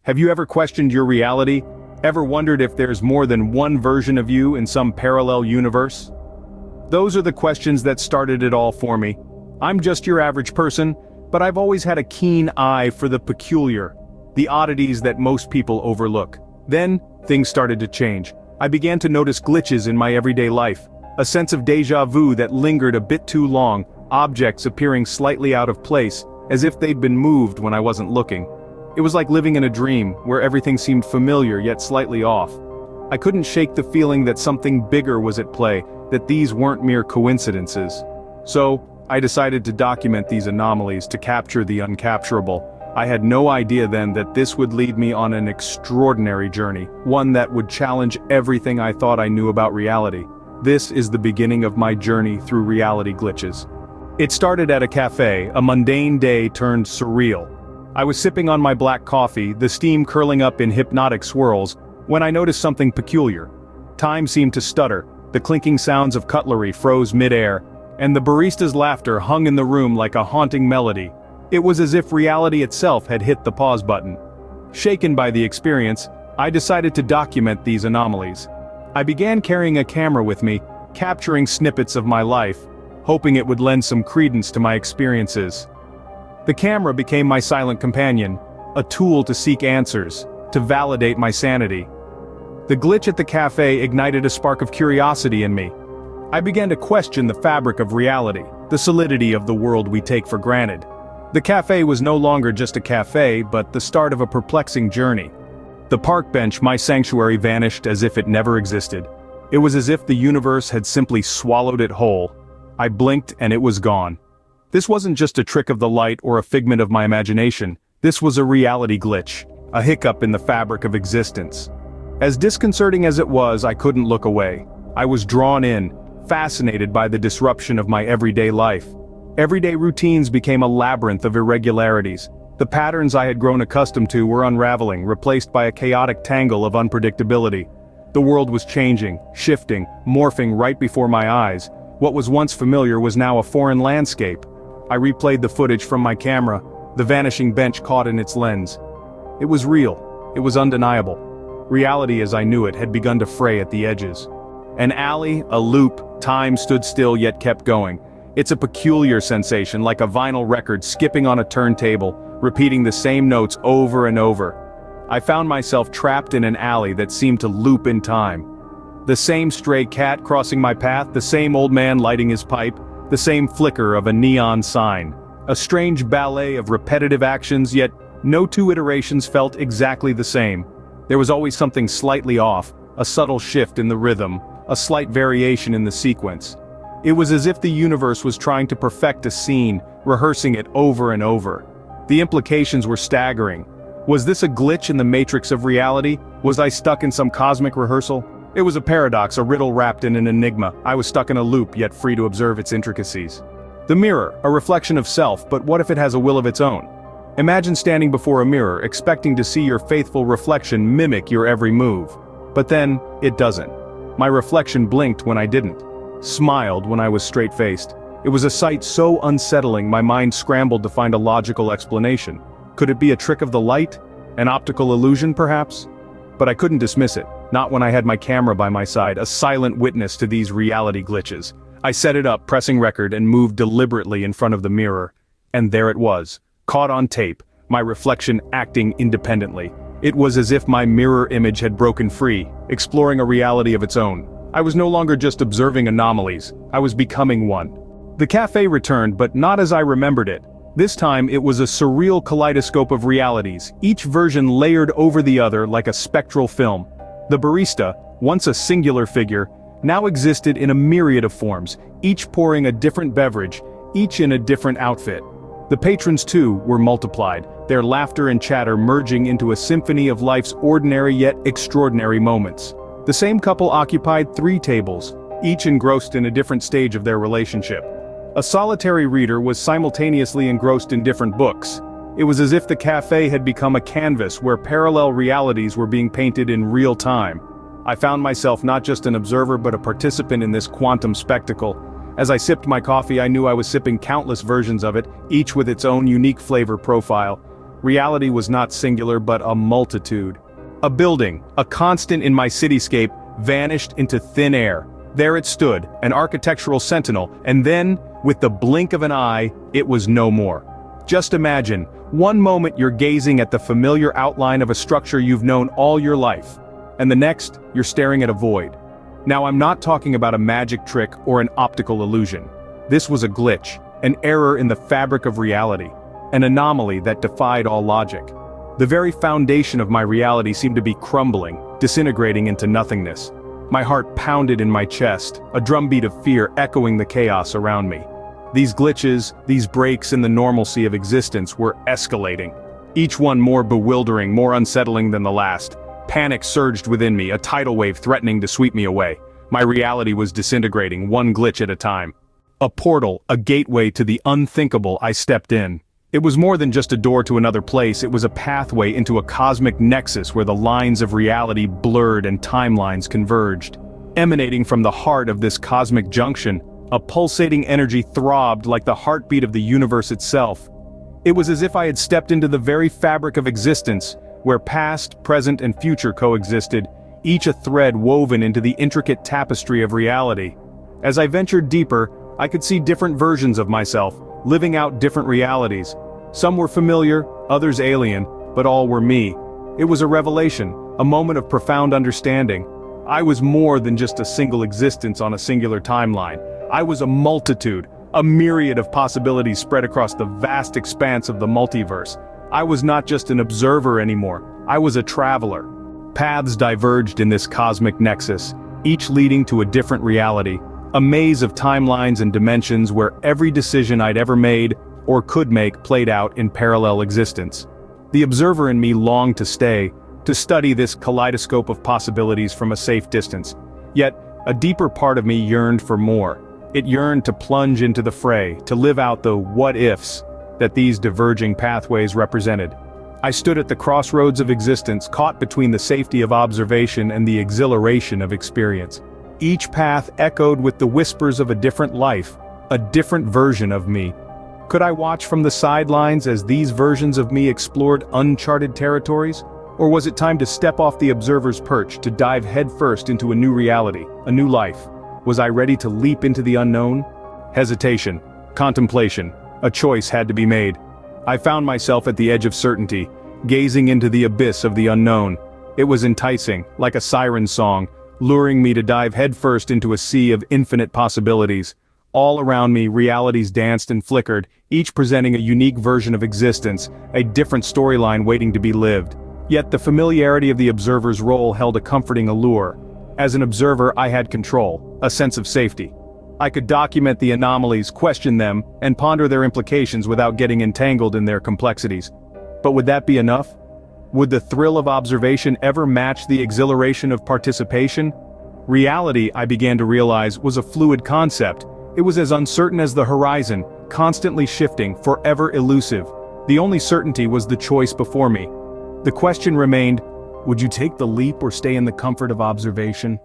Have you ever questioned your reality? Ever wondered if there's more than one version of you in some parallel universe? Those are the questions that started it all for me. I'm just your average person, but I've always had a keen eye for the peculiar, the oddities that most people overlook. Then, things started to change. I began to notice glitches in my everyday life, a sense of déjà vu that lingered a bit too long, objects appearing slightly out of place, as if they'd been moved when I wasn't looking. It was like living in a dream, where everything seemed familiar yet slightly off. I couldn't shake the feeling that something bigger was at play, that these weren't mere coincidences. So, I decided to document these anomalies to capture the uncapturable. I had no idea then that this would lead me on an extraordinary journey, one that would challenge everything I thought I knew about reality. This is the beginning of my journey through reality glitches. It started at a cafe, a mundane day turned surreal. I was sipping on my black coffee, the steam curling up in hypnotic swirls, when I noticed something peculiar. Time seemed to stutter, the clinking sounds of cutlery froze mid-air, and the barista's laughter hung in the room like a haunting melody. It was as if reality itself had hit the pause button. Shaken by the experience, I decided to document these anomalies. I began carrying a camera with me, capturing snippets of my life, hoping it would lend some credence to my experiences. The camera became my silent companion, a tool to seek answers, to validate my sanity. The glitch at the cafe ignited a spark of curiosity in me. I began to question the fabric of reality, the solidity of the world we take for granted. The cafe was no longer just a cafe, but the start of a perplexing journey. The park bench, my sanctuary, vanished as if it never existed. It was as if the universe had simply swallowed it whole. I blinked and it was gone. This wasn't just a trick of the light or a figment of my imagination. This was a reality glitch, a hiccup in the fabric of existence. As disconcerting as it was, I couldn't look away. I was drawn in, fascinated by the disruption of my everyday life. Everyday routines became a labyrinth of irregularities. The patterns I had grown accustomed to were unraveling, replaced by a chaotic tangle of unpredictability. The world was changing, shifting, morphing right before my eyes. What was once familiar was now a foreign landscape. I replayed the footage from my camera, the vanishing bench caught in its lens. It was real. It was undeniable. Reality as I knew it had begun to fray at the edges. An alley, a loop, time stood still yet kept going. It's a peculiar sensation, like a vinyl record skipping on a turntable, repeating the same notes over and over. I found myself trapped in an alley that seemed to loop in time. The same stray cat crossing my path, the same old man lighting his pipe, the same flicker of a neon sign. A strange ballet of repetitive actions, yet no two iterations felt exactly the same. There was always something slightly off, a subtle shift in the rhythm, a slight variation in the sequence. It was as if the universe was trying to perfect a scene, rehearsing it over and over. The implications were staggering. Was this a glitch in the matrix of reality? Was I stuck in some cosmic rehearsal? It was a paradox, a riddle wrapped in an enigma. I was stuck in a loop, yet free to observe its intricacies. The mirror, a reflection of self, but what if it has a will of its own? Imagine standing before a mirror, expecting to see your faithful reflection mimic your every move. But then, it doesn't. My reflection blinked when I didn't, smiled when I was straight-faced. It was a sight so unsettling my mind scrambled to find a logical explanation. Could it be a trick of the light? An optical illusion, perhaps? But I couldn't dismiss it, not when I had my camera by my side, a silent witness to these reality glitches. I set it up, pressing record, and moved deliberately in front of the mirror. And there it was, caught on tape, my reflection acting independently. It was as if my mirror image had broken free, exploring a reality of its own. I was no longer just observing anomalies, I was becoming one. The cafe returned, but not as I remembered it. This time it was a surreal kaleidoscope of realities, each version layered over the other like a spectral film. The barista, once a singular figure, now existed in a myriad of forms, each pouring a different beverage, each in a different outfit. The patrons too were multiplied, their laughter and chatter merging into a symphony of life's ordinary yet extraordinary moments. The same couple occupied 3 tables, each engrossed in a different stage of their relationship. A solitary reader was simultaneously engrossed in different books. It was as if the cafe had become a canvas where parallel realities were being painted in real time. I found myself not just an observer but a participant in this quantum spectacle. As I sipped my coffee, I knew I was sipping countless versions of it, each with its own unique flavor profile. Reality was not singular but a multitude. A building, a constant in my cityscape, vanished into thin air. There it stood, an architectural sentinel, and then, with the blink of an eye, it was no more. Just imagine, one moment you're gazing at the familiar outline of a structure you've known all your life, and the next, you're staring at a void. Now I'm not talking about a magic trick or an optical illusion. This was a glitch, an error in the fabric of reality, an anomaly that defied all logic. The very foundation of my reality seemed to be crumbling, disintegrating into nothingness. My heart pounded in my chest, a drumbeat of fear echoing the chaos around me. These glitches, these breaks in the normalcy of existence were escalating. Each one more bewildering, more unsettling than the last. Panic surged within me, a tidal wave threatening to sweep me away. My reality was disintegrating, one glitch at a time. A portal, a gateway to the unthinkable, I stepped in. It was more than just a door to another place, it was a pathway into a cosmic nexus where the lines of reality blurred and timelines converged. Emanating from the heart of this cosmic junction, a pulsating energy throbbed like the heartbeat of the universe itself. It was as if I had stepped into the very fabric of existence, where past, present, and future coexisted, each a thread woven into the intricate tapestry of reality. As I ventured deeper, I could see different versions of myself, living out different realities. Some were familiar, others alien, but all were me. It was a revelation, a moment of profound understanding. I was more than just a single existence on a singular timeline. I was a multitude, a myriad of possibilities spread across the vast expanse of the multiverse. I was not just an observer anymore, I was a traveler. Paths diverged in this cosmic nexus, each leading to a different reality. A maze of timelines and dimensions where every decision I'd ever made, or could make, played out in parallel existence. The observer in me longed to stay, to study this kaleidoscope of possibilities from a safe distance. Yet, a deeper part of me yearned for more. It yearned to plunge into the fray, to live out the what-ifs that these diverging pathways represented. I stood at the crossroads of existence, caught between the safety of observation and the exhilaration of experience. Each path echoed with the whispers of a different life, a different version of me. Could I watch from the sidelines as these versions of me explored uncharted territories? Or was it time to step off the observer's perch, to dive headfirst into a new reality, a new life? Was I ready to leap into the unknown? Hesitation, contemplation, a choice had to be made. I found myself at the edge of certainty, gazing into the abyss of the unknown. It was enticing, like a siren song, luring me to dive headfirst into a sea of infinite possibilities. All around me, realities danced and flickered, each presenting a unique version of existence, a different storyline waiting to be lived. Yet the familiarity of the observer's role held a comforting allure. As an observer, I had control, a sense of safety. I could document the anomalies, question them, and ponder their implications without getting entangled in their complexities. But would that be enough? Would the thrill of observation ever match the exhilaration of participation? Reality, I began to realize, was a fluid concept. It was as uncertain as the horizon, constantly shifting, forever elusive. The only certainty was the choice before me. The question remained, would you take the leap or stay in the comfort of observation?